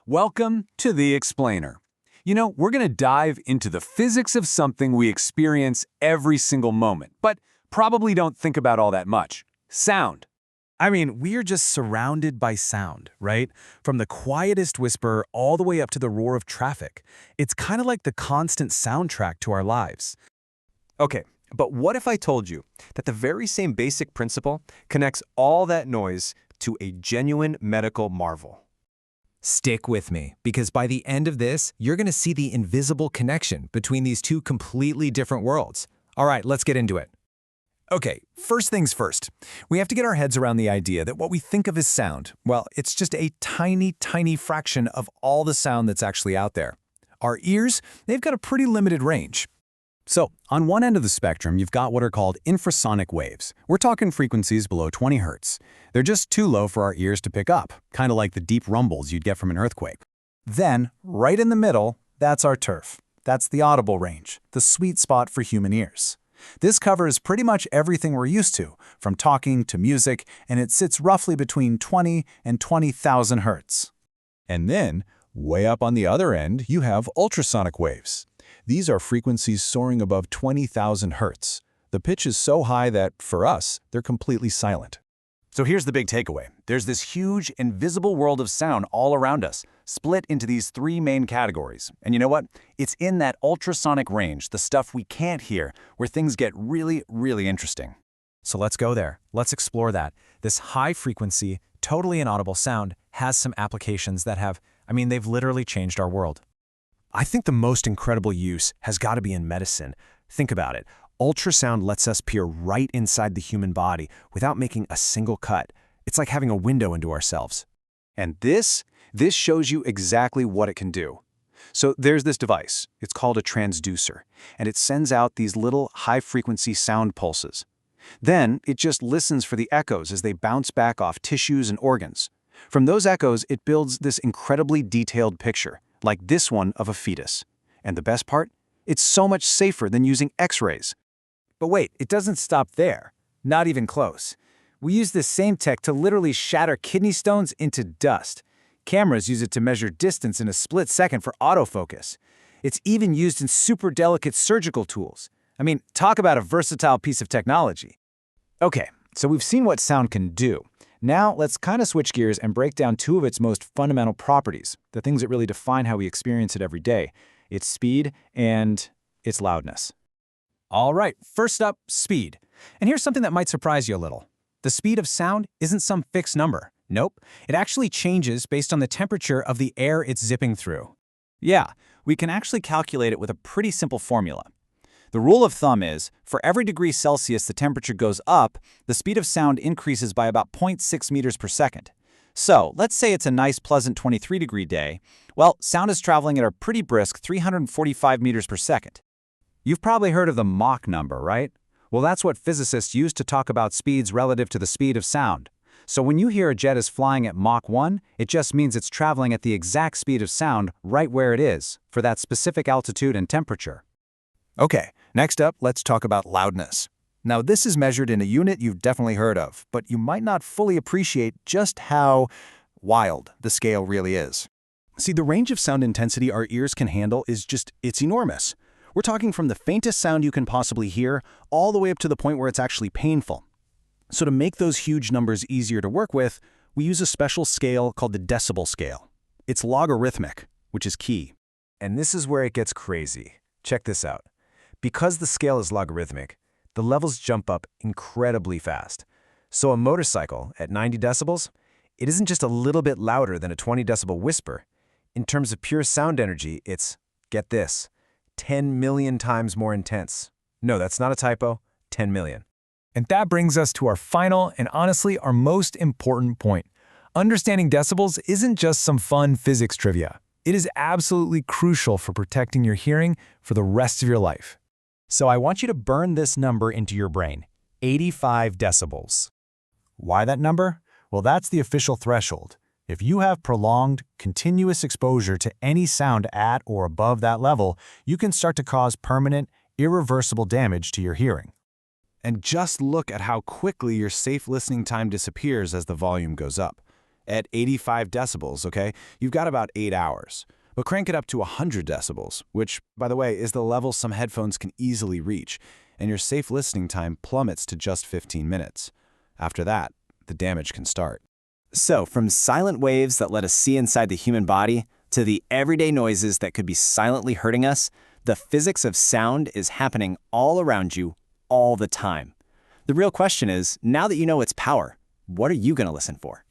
Welcome to The Explainer. We're going to dive into the physics of something we experience every single moment, but probably don't think about all that much. Sound. We're just surrounded by sound, right? From the quietest whisper all the way up to the roar of traffic. It's kind of like the constant soundtrack to our lives. Okay, but what if I told you that the very same basic principle connects all that noise to a genuine medical marvel? Stick with me, because by the end of this, you're going to see the invisible connection between these two completely different worlds. All right, let's get into it. Okay, first things first. We have to get our heads around the idea that what we think of as sound, well, it's just a tiny, tiny fraction of all the sound that's actually out there. Our ears, they've got a pretty limited range. So, on one end of the spectrum, you've got what are called infrasonic waves. We're talking frequencies below 20 hertz. They're just too low for our ears to pick up, kind of like the deep rumbles you'd get from an earthquake. Then, right in the middle, that's our turf. That's the audible range, the sweet spot for human ears. This covers pretty much everything we're used to, from talking to music, and it sits roughly between 20 and 20,000 hertz. And then, way up on the other end, you have ultrasonic waves. These are frequencies soaring above 20,000 hertz. The pitch is so high that, for us, they're completely silent. So here's the big takeaway. There's this huge, invisible world of sound all around us, split into these three main categories. And you know what? It's in that ultrasonic range, the stuff we can't hear, where things get really, really interesting. So let's go there. Let's explore that. This high-frequency, totally inaudible sound has some applications that they've literally changed our world. I think the most incredible use has got to be in medicine. Think about it. Ultrasound lets us peer right inside the human body without making a single cut. It's like having a window into ourselves. And this shows you exactly what it can do. So there's this device. It's called a transducer, and it sends out these little high-frequency sound pulses. Then it just listens for the echoes as they bounce back off tissues and organs. From those echoes, it builds this incredibly detailed picture, like this one of a fetus. And the best part? It's so much safer than using X-rays. But wait, it doesn't stop there. Not even close. We use this same tech to literally shatter kidney stones into dust. Cameras use it to measure distance in a split second for autofocus. It's even used in super delicate surgical tools. Talk about a versatile piece of technology. Okay, so we've seen what sound can do. Now let's kind of switch gears and break down two of its most fundamental properties, the things that really define how we experience it every day: its speed and its loudness. All right, first up, speed. And here's something that might surprise you a little. The speed of sound isn't some fixed number. Nope, it actually changes based on the temperature of the air it's zipping through. Yeah, we can actually calculate it with a pretty simple formula. The rule of thumb is, for every degree Celsius the temperature goes up, the speed of sound increases by about 0.6 meters per second. So, let's say it's a nice, pleasant 23-degree day. Well, sound is traveling at a pretty brisk 345 meters per second. You've probably heard of the Mach number, right? Well, that's what physicists use to talk about speeds relative to the speed of sound. So when you hear a jet is flying at Mach 1, it just means it's traveling at the exact speed of sound right where it is, for that specific altitude and temperature. Okay, next up, let's talk about loudness. Now, this is measured in a unit you've definitely heard of, but you might not fully appreciate just how wild the scale really is. See, the range of sound intensity our ears can handle it's enormous. We're talking from the faintest sound you can possibly hear all the way up to the point where it's actually painful. So to make those huge numbers easier to work with, we use a special scale called the decibel scale. It's logarithmic, which is key. And this is where it gets crazy. Check this out. Because the scale is logarithmic, the levels jump up incredibly fast. So a motorcycle at 90 decibels, it isn't just a little bit louder than a 20 decibel whisper. In terms of pure sound energy, it's, get this, 10 million times more intense. No, that's not a typo, 10 million. And that brings us to our final and honestly our most important point. Understanding decibels isn't just some fun physics trivia. It is absolutely crucial for protecting your hearing for the rest of your life. So I want you to burn this number into your brain, 85 decibels. Why that number? Well, that's the official threshold. If you have prolonged, continuous exposure to any sound at or above that level, you can start to cause permanent, irreversible damage to your hearing. And just look at how quickly your safe listening time disappears as the volume goes up. At 85 decibels, okay, you've got about 8 hours. But crank it up to 100 decibels, which, by the way, is the level some headphones can easily reach, and your safe listening time plummets to just 15 minutes. After that, the damage can start. So, from silent waves that let us see inside the human body to the everyday noises that could be silently hurting us, the physics of sound is happening all around you, all the time. The real question is, now that you know its power, what are you going to listen for?